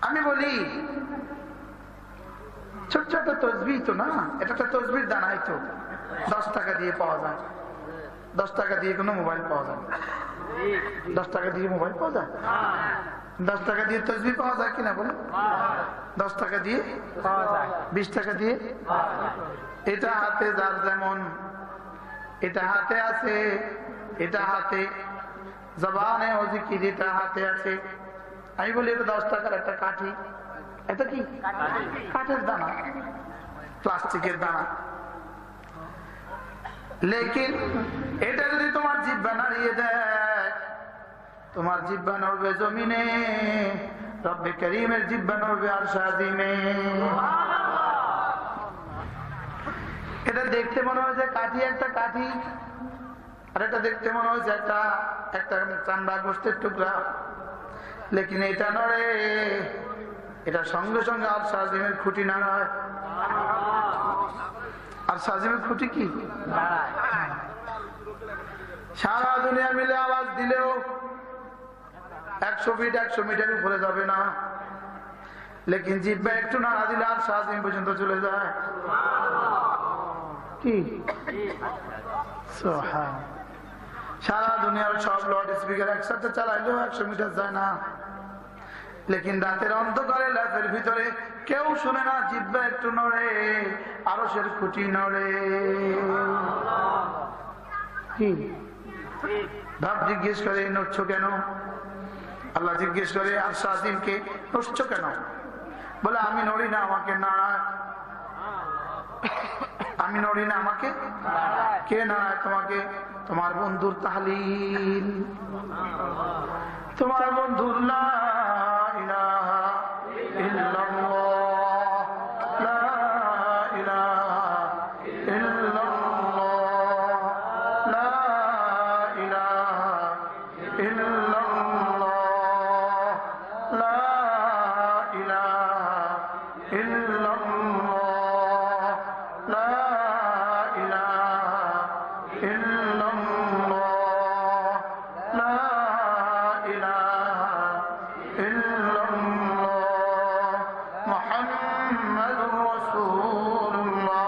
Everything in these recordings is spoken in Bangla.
আমি বলি ছোট ছোট তসবিহ তো না, এটা তো তসবির দানাই তো, 10 টাকা দিয়ে পাওয়া যায়। 10 টাকা দিয়ে কোনো মোবাইল পাওয়া যায়? 10 টাকা দিয়ে মোবাইল পাওয়া যায়? 10 টাকা দিয়ে তসবিহ পাওয়া যায় কিনা বলে? 10 টাকা দিয়ে পাওয়া যায়, 20 টাকা দিয়ে। এটা হাতে যার যেমন, এটা হাতে আছে, এটা হাতে জবানে ও জিকির, এটা হাতে আছে। আমি বলি এটা 10 টাকার একটা কাঠি, এটা কি কাঠের দানা, প্লাস্টিকের দানা। লেকিন এটা যদি তোমার জিহ্বা নাড়িয়ে দেয়, তোমার জিহ্বা নড়বে জমিনে, রব্বে করিমের জিহ্বা নড়বে আরশ আযিমে। এটা দেখতে মনে হয়েছে কাঠি, একটা কাঠি, আর এটা দেখতে মনে হয়েছে একটা চামড়া গোষ্ঠের টুকরা। লেকিন এটা নড়ে, এটা সঙ্গে সঙ্গে আরশ আযিমের খুঁটি নাড়ায়। আরশ আযিমের খুঁটি কি সারা দুনিয়া মিলে আওয়াজ দিলেও 100 ফিট 100 মিটার উপরে যাবে না। লেকিন জিহ্বা একটু নাড়া দিলে আরশ আযিম পর্যন্ত চলে যায়। কি সারা দুনিয়ার সব লাউড স্পিকার একসাথে চালাইলেও 100 মিটার যায় না। লেকিন রাতের অন্ধকারে লাফের ভিতরে কেউ শুনে না, জিহ্বা একটু নড়ে, আরশের খুঁটি নড়ে। কি ভাব জিজ্ঞেস করে নড়ছো কেন? আল্লাহ জিজ্ঞেস করে আরশ আযিমকে নড়ছো কেন? বলে আমি নড়ি না, আমাকে নাড়ায়। আমি নড়ি না, আমাকে কে নাড়ায়? তোমাকে তোমার বন্ধুর তাহলিল, তোমার বন্ধুর লা ইলাহা ইল্লাল্লাহ, লা ইলাহা ইল্লাল্লাহ, লা ইলাহা ইল্লাল্লাহ, লা ইলাহা ইল্লাল্লাহ, লা ইলাহা ইল্লাল্লাহ, লা ইলাহা ইল্লাল্লাহ, মুহাম্মাদুর রাসূলুল্লাহ।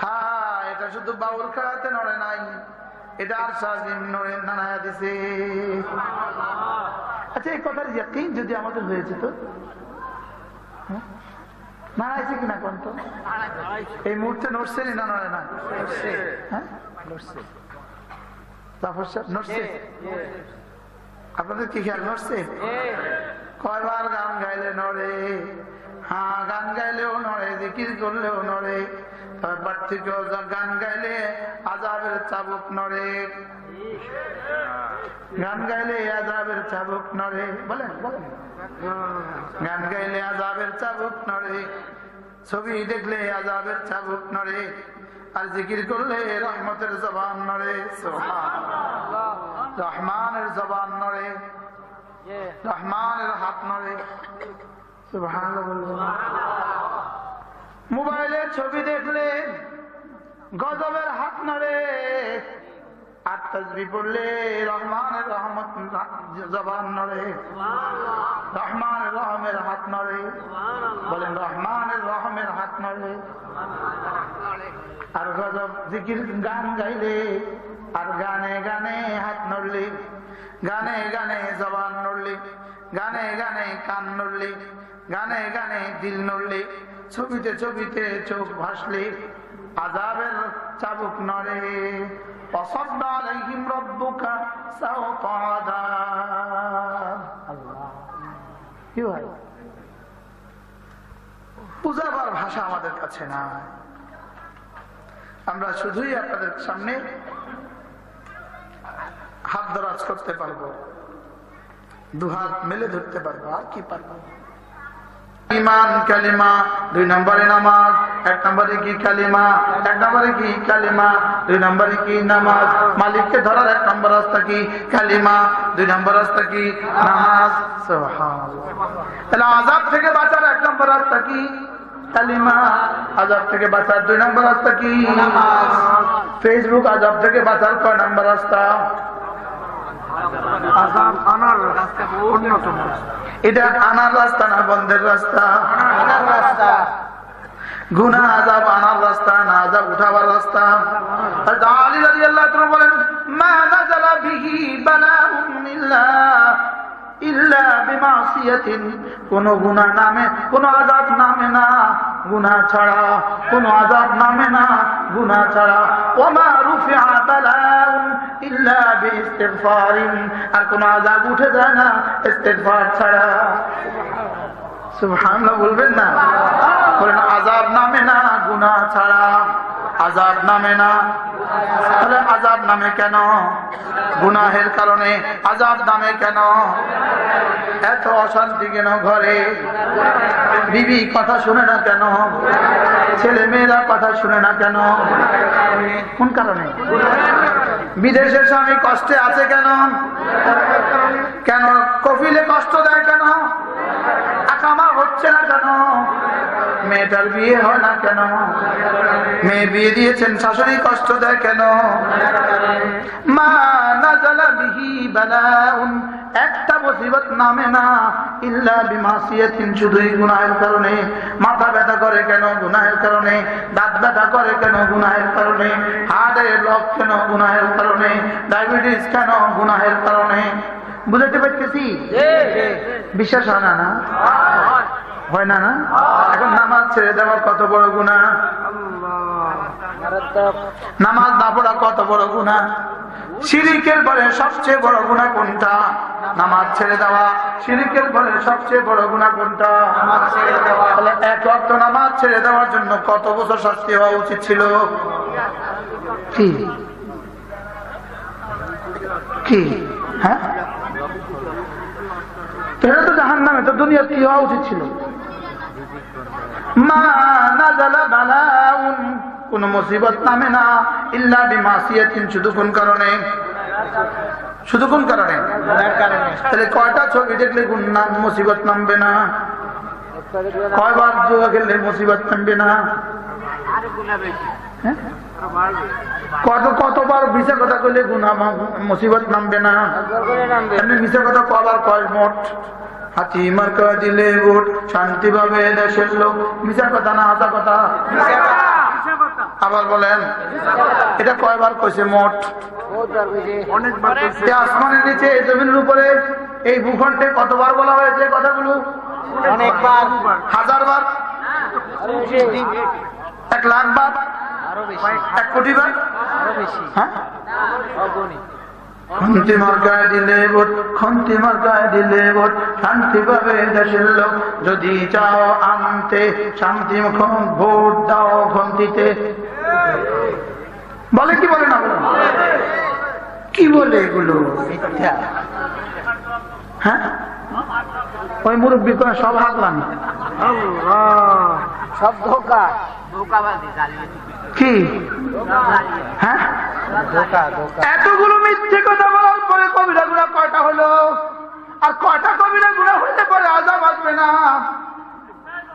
হ্যাঁ, এটা শুধু বাউল খেলাতে নড়ে নাই, এটা আরশ আযিম নড়ে নাড়া দিছে। আচ্ছা, এই কথার ইয়াকিন যদি আমাদের হয়ে যেত, নাড়াইছে কিনা কোন তো? এই মুহূর্তে নড়ছে না নড়ে না? হ্যাঁ নড়ছে। জাফর সাহেব নড়ছে? আপনাদের কি খেয়াল নড়ছে? কয়বার গান গাইলে নড়ে? হ্যাঁ, গান গাইলেও নড়ে, জিকির করলেও নড়ে। তারপর থেকে গান গাইলে আযাবের চাবুক নড়ে, গান গাইলে আযাবের চাবুক নড়ে। বলেন বলেন, গান গাইলে আযাবের চাবুক নড়ে, ছবি দেখলে আযাবের চাবুক নড়ে, আর জিকির করলে রহমতের জবান নড়ে। সুবহানাল্লাহ, রহমানের জবান নড়ে, রহমানের হাত নড়ে। সুবহানাল্লাহ। মোবাইলে ছবি দেখলে গজবের হাত নড়ে, আর তাসবিহ পড়লে রহমানের রহমত জবান নড়ে, রহমানের রহমের হাত নড়ে। বলেন রহমানের রহমের হাত নড়ে। আর গজব জিকির গান গাইলে, আর গানে গানে হাত নড়লে, গানে গানে জবান নড়লে, গানে গানে কান নড়লে, গানে গানে দিল নড়লে, ছবিতে ছবিতে চোখ ভাসলে আযাবের চাবুক নড়ে। وصب عليهم ربك سوط عذاب। কি হয়? বুঝাবার ভাষা আমাদের কাছে না। আমরা শুধুই আপনাদের সামনে হাত দরাজ করতে পারবো, দুহাত মেলে ধরতে পারবো, আর কি পারবো? ইমান কালিমা, 2 নম্বরে নামাজ, 1 নম্বরে কি কালিমা, 1 নম্বরে কি কালিমা, 2 নম্বরে কি নামাজ। মালিককে ধরার 1 নম্বর রাস্তা কি কালিমা, 2 নম্বর রাস্তা কি নামাজ। সুবহানাল্লাহ। তাহলে আযাব থেকে বাঁচার 1 নম্বর রাস্তা কি কালিমা, আযাব থেকে বাঁচার 2 নম্বর রাস্তা কি নামাজ। ফেসবুক আযাব থেকে বাঁচার কয় নম্বর রাস্তা? আযাব আনার রাস্তা অন্যতম। এটা আনার রাস্তা না বন্ধের রাস্তা? আনার রাস্তা। গুনাহ আযাব আনার রাস্তা না আযাব উঠাবার রাস্তা। আলী রাদিয়াল্লাহু তাআলা বলেন, মা নাযালা বিহি বালাউন ইল্লা বিমাসিয়াতিন, কোন গুনাহ নামে কোন আযাব নামে না গুনাহ ছাড়া, কোন আযাব নামে না গুনাহ ছাড়া। ওমা রুফিআ বালাউন ইল্লা বিইস্তিগফারিন, আর কোন আযাব উঠে যায় না ইস্তিগফার ছাড়া। সুবহানাল্লাহ বলবেন না? বলেন আযাব নামে না গুনাহ ছাড়া, আযাব নামে না। তাহলে আযাব নামে কেন? গুনাহের কারণে। আযাব নামে কেন? এত অশান্তি কেন ঘরে? বিবি কথা শুনে না কেন? ছেলে মেয়েরা কথা শুনে না কেন? কোন কারণে? বিদেশের স্বামী কষ্টে আছে কেন? কেন কফিলে কষ্ট দেয় কেন? আকামা হচ্ছে না কেন? মেয়েটার বিয়ে হয় না কেন? মেয়ে বিয়ে দিয়েছেন শাশুড়ি কষ্ট দেয় কেন? মা নাযালা বিহি বালাউন, একটা মুসিবত নামে না ইল্লা বিমাসিয়াতিন, শুধুই গুনাহের কারণে। মাথা ব্যথা করে কেন? গুনাহের কারণে। দাঁত ব্যথা করে কেন? গুনাহের কারণে। হার্টের ব্লক কেন? গুনাহের কারণে। ডায়াবেটিস কেন? গুনাহের কারণে। বুঝতে পারতেছি? বিশ্বাস হয় না? না হয় না? না এখন নামাজ ছেড়ে দেওয়া কত বড় গুনাহ, নামাজ না পড়া কত বড় গুনাহ। শিরকের পরে সবচেয়ে বড় গুনাহ কোনটা? নামাজ ছেড়ে দেওয়া। শিরকের পরে সবচেয়ে বড় গুনাহ কোনটা? নামাজ ছেড়ে দেওয়া। তাহলে এক ওয়াক্ত নামাজ ছেড়ে দেওয়ার জন্য কত বছর শাস্তি হওয়া উচিত ছিল? কি কি? হ্যাঁ, এটা তো জাহান্নামে। তো দুনিয়া কি হওয়া উচিত ছিল? মা নাযালা বালাউন, কোন মুসিবত নামে না ইল্লা বিমাসিয়াতিন, শুধু কোন কারণে? শুধু কোন কারণে? তাহলে কয়টা ছবি দেখলে মুসিবত নামবে না? কয়বার জুয়া খেললে মুসিবত নামবে না? কতবার মিশা কথা কইলে গুনাহ মুসিবত নামবে না? এমনি মিশা কথা কবার কয় মোট? হাতি মার্কা দিলে ভোট, শান্তি পাবে দেশের লোক। মিশা কথা না হাসা কথা? আবার বলেন, এটা কয়বার কইছে মোট? আসমানের নিচে এই জমিনের উপরে এই ভূখণ্ডে কতবার বলা হয়েছে কথাগুলো? অনেকবার। 1000 বার? 1 লাখ বার? 1 কোটি বার? হ্যাঁ, খন্তি মার্কায় দিলে ভোট, খন্তি মার্কায় দিলে ভোট, শান্তি পাবে দেশের লোক। যদি চাও আনতে শান্তি, ভোট দাও খন্তিতে। বলে কি বলে না? কি বলে এগুলো? হ্যাঁ, ওই মুরব্বী করে সব হাতলামি, সব ধোকা। কি? হ্যাঁ, এতগুলো মিথ্যে কথা বলার পরে কবিরা গুনাহ কয়টা হলো? আর কয়টা কবিরা গুনাহ হইলে পরে আযাব আসবে না?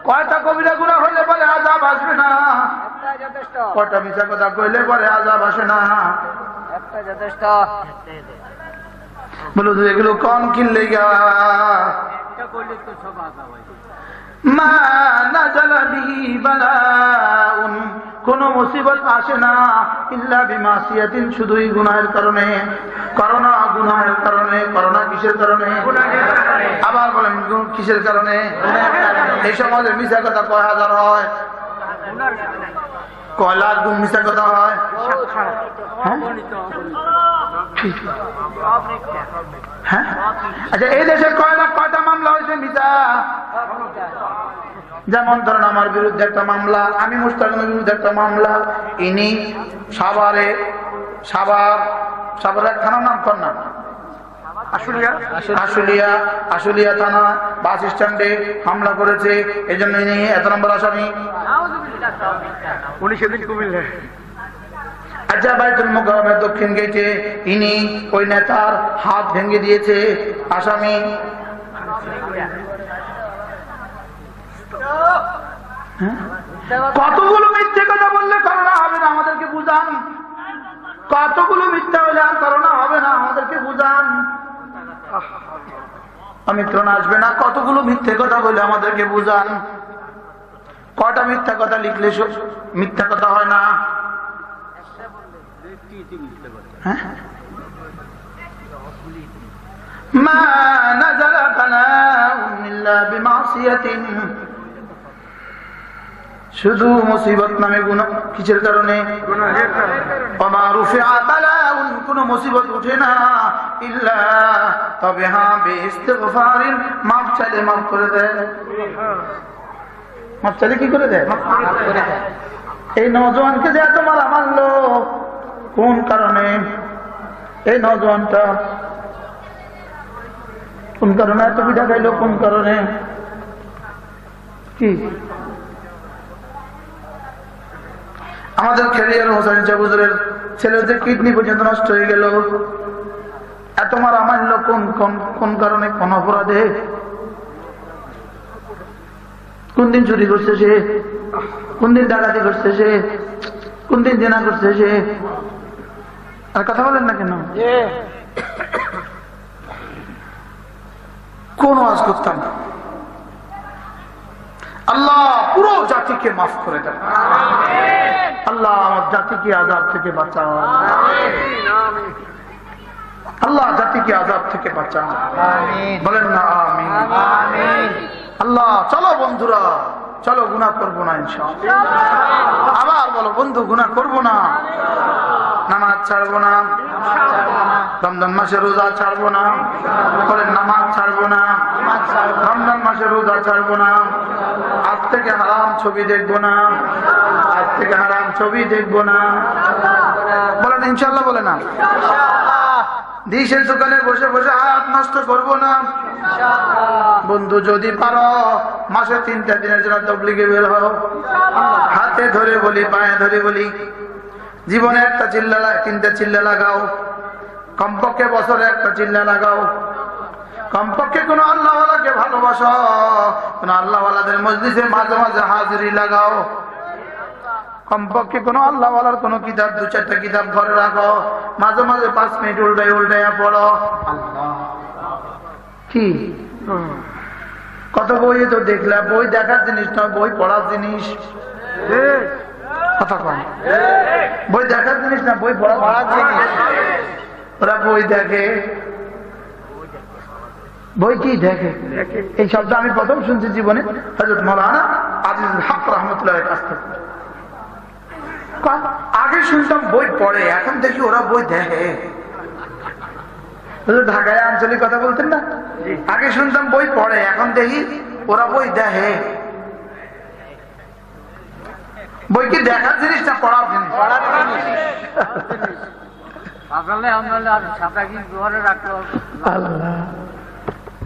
কয়টা কবিরা গুনাহ হইলে পরে আযাব আসবে না? কয়টা মিথ্যা কথা কইলে পরে আযাব আসে না? একটা যথেষ্ট। বলো তো এগুলো কম কিনলে গা? মা নাযালা বিহি বালাউন, কোন মুসিবত আসে না ইল্লা বিমাসিয়াতিন, শুধুই গুনাহের কারণে। করোনা গুনাহের কারণে। করোনা কিসের কারণে? আবার বলেন কিসের কারণে? এই সমাজে মিথ্যা কথা কয় হাজার হয়, কয় লাখ গুণ মিথ্যা কথা হয়। হ্যাঁ, আচ্ছা এই দেশে কয় লাখ কয়টা মামলা হয়েছে মিথ্যা? যেমন ধরেন আমার বিরুদ্ধে একটা মামলা, আমি মুস্তাকিমের বিরুদ্ধে একটা মামলা। ইনি সাভার থানার নাম কর না, আশুলিয়া থানা বাস স্ট্যান্ডে হামলা করেছে, এই জন্য ইনি 1 নম্বর আসামি। উনি সেদিন কুমিল্লা। আচ্ছা বাইতুল মুকাররমের দক্ষিণ গেটে ইনি ওই নেতার হাত ভেঙে দিয়েছে, আসামি। কতগুলো মিথ্যে কথা বললে করোনা হবে না? আমাদেরকে বুঝান। কতগুলো মিথ্যা হলে আর করোনা হবে না? আমাদেরকে বুঝান। অমিক্রণ আসবে না। কতগুলো মিথ্যে কথা বলে আমাদেরকে বুঝান। কয়টা মিথ্যা কথা লিখলে মিথ্যা কথা হয় না? হ্যাঁ, মা নাযালা বালাউন ইল্লা বিমাসিয়াতিন, শুধু মুসিবত নামে গুনাহ কিসের কারণে? গুনাহের কারণে। ওমা রুফিআ বালাউন, কোন মুসিবত উঠে না ইল্লা, তবে হ্যাঁ বিইস্তিগফারিন, মাফ চাইলে মাফ করে দেয়। মাফ চাইলে কি করে দেয়? মাফ করে দেয়। এই নওজোয়ানকে যে এত মারা মারলো কোন কারণে? এই নওজোয়ানটা কোন কারণে এত পিঠা খাইলো? কোন কারণে? কি আমাদের খেলিয়ার হোসেন চাবুজুরের ছেলেদের কিডনি পর্যন্ত নষ্ট হয়ে গেল, এত মারা মারল কোন কোন কারণে? কোন অপরাধে? কোন দিন চুরি করছে সে? কোন দিন ডাকাতি করছে সে? কোন দিন জেনা করছে সে? আর কথা বলেন না কেন? কোন ওয়াজ করতাম? আল্লাহ পুরো জাতিকে মাফ করে দেন। আল্লাহ আমার জাতিকে আযাব থেকে বাঁচাও। আল্লাহ জাতিকে আযাব থেকে বাঁচাও। বলেন না আমিন। আল্লাহ চলো বন্ধুরা, চলো গুনাহ করবো না ইনশাআল্লাহ। আবার বলো বন্ধু, গুনাহ করবো না, নামাজ ছাড়বো না, রমজান মাসে রোজা ছাড়বো না। বলেন নামাজ ছাড়বো না, রমজান মাসে রোজা ছাড়বো না, আজ থেকে হারাম ছবি দেখবো না, আজ থেকে হারাম ছবি দেখবো না। বলেন ইনশাআল্লাহ। বলে না ডিশের দোকানে বসে বসে হাত নষ্ট করবো না। বন্ধু যদি পারো মাসে 3টা দিনের জন্য তাবলীগে বের হও, হাতে ধরে বলি, পায়ে ধরে বলি, জীবনে একটা চিল্লা 3টা চিল্লা লাগাও, কমপক্ষে বছরে একটা চিল্লা লাগাও, কমপক্ষে কোন আল্লাহওয়ালাকে ভালোবাসো, কোন আল্লাহওয়ালাদের মজলিসে মাঝে মাঝে হাজিরি লাগাও, কমপক্ষে কোন আল্লাহওয়ালার কোন কিতাব 2-4টা কিতাব ঘরে রাখো, মাঝে মাঝে 5 মিনিট উল্টাইয়া পড়ো। কি কত বই তো দেখলা, বই দেখার জিনিস নয়, বই পড়ার জিনিস। কথা কম, বই দেখার জিনিস না, বই পড়ার জিনিস। ওরা বই দেখে, বই কি দেখে? এই শব্দ আমি প্রথম শুনছি জীবনে হযরত মাওলানা আজিজুল হক রাহমাতুল্লাহর কাছ থেকে। আগে শুনতাম বই পড়ে, এখন দেখি ওরা বই দেখে। ঢাকায় আঞ্চলিক কথা বলতেন না, আগে শুনতাম বই পড়ে, এখন দেখি ওরা বই দেখে। বই কি দেখার জিনিস না পড়ার জিনিস?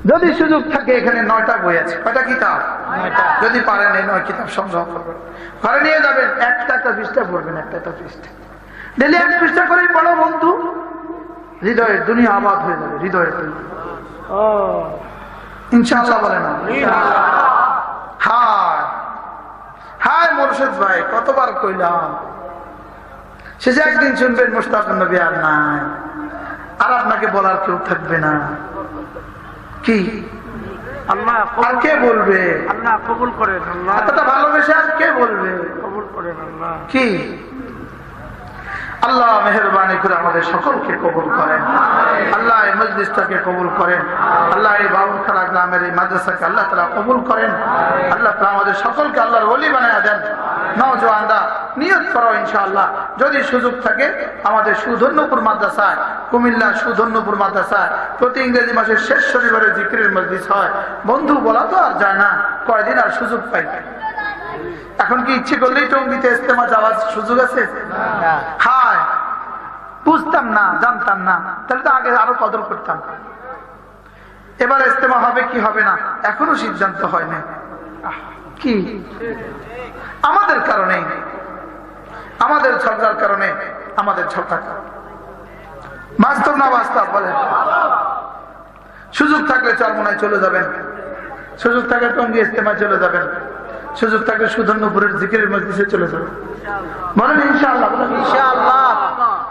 যদি সুযোগ থাকে এখানে 9টা বই আছে। কয়টা কিতাব? যদি পারেন এই 9 কিতাব সংগ্রহ করবেন, ঘরে নিয়ে যাবেন, একটা পৃষ্ঠা পড়বেন, একটা পৃষ্ঠা ডেলি 1 পৃষ্ঠা করেই পড়ো বন্ধু। হৃদয়ের দুনিয়া আবাদ হয়ে যাবে, হৃদয়ের ইনশাআল্লাহ। বলে না হায় হায় মোরশেদ ভাই, কতবার কইলাম, শেষে একদিন শুনবেন মুশতাকুন নবী আর নাই, আর আপনাকে বলার কেউ থাকবে না। কি আল্লাহ আর কে বলবে? আল্লাহ কবুল করেন। আল্লাহ এতটা ভালোবেসে আর কে বলবে? কবুল করেন আল্লাহ। কি আল্লাহ মেহেরবানি করে আমাদের সকলকে কবুল করেন। আল্লাহ এই মজলিসটাকে কবুল করেন। আল্লাহ এই বাবুখারা গ্রামের এই মাদ্রাসাকে আল্লাহ তাআলা কবুল করেন। আল্লাহ তাআলা আমাদের সকলকে আল্লাহর ওলি বানায়া দেন। নওজোয়ানরা নিয়ত করো ইনশাআল্লাহ, যদি সুযোগ থাকে আমাদের সুধন্যপুর মাদ্রাসায়, কুমিল্লা সুধন্যপুর মাদ্রাসায় প্রতি ইংরেজি মাসের শেষ শনিবারে জিকিরের মজলিস হয়। বন্ধু বলা তো আর যায় না, কয়দিন আর সুযোগ পাই। এখন কি ইচ্ছে করলেই টঙ্গিতে ইজতেমা যাওয়ার সুযোগ আছে? হায় বুঝতাম না, জানতাম না, তাহলে তো আগে আরো কদর করতাম। এবার ইজতেমা হবে কি হবে না এখনো সিদ্ধান্ত হয় না। কি আমাদের কারণে, আমাদের ঝগড়ার কারণে, আমাদের ঝগড়া বাস্তব না বাস্তব বলেন? সুযোগ থাকলে চরমোনায় চলে যাবেন, সুযোগ থাকলে টঙ্গী ইজতেমা চলে যাবেন, সুযোগ থাকলে সুধন্যপুরের জিকিরের মজলিসে চলে যাবেন। বলেন ইনশাআল্লাহ। বলেন ইনশাআল্লাহ।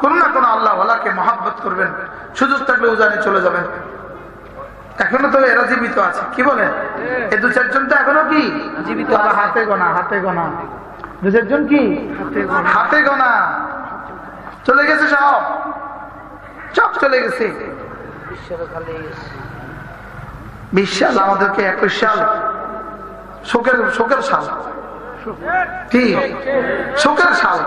কোন না কোন আল্লাহ ওয়ালাকে মহব্বত করবেন, সুযোগ থাকলে উজানে চলে যাবেন। এখনো তো এরা জীবিত আছে, কি বলে? এই 2-4 জন তো এখনো কি জীবিত, হাতে গোনা, হাতে গোনা 2-4 জন কি হাতে গোনা। চলে গেছে, সব সব চলে গেছে। 20 সাল আমাদেরকে, 21 সাল শোকের সাল, কি শোকের সাল।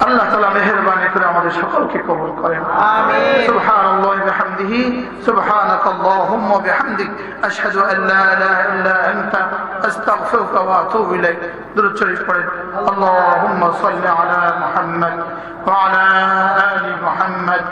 আল্লাহ তাআলা মেহেরবানি করে আমাদের সকলকে কবুল করেন। আমিন। সুবহানাল্লাহি ওয়া বিহামদিহি, সুবহানাকাল্লাহুম্মা ওয়া বিহামদিক, আশহাদু আল লা ইলাহা ইল্লা আনতা, আস্তাগফিরুকা ওয়া আতুবু ইলাইক। দুরূদ শরীফ পড়েন। আল্লাহুম্মা সাল্লি আলা মুহাম্মাদ ওয়া আলা আলি মুহাম্মাদ।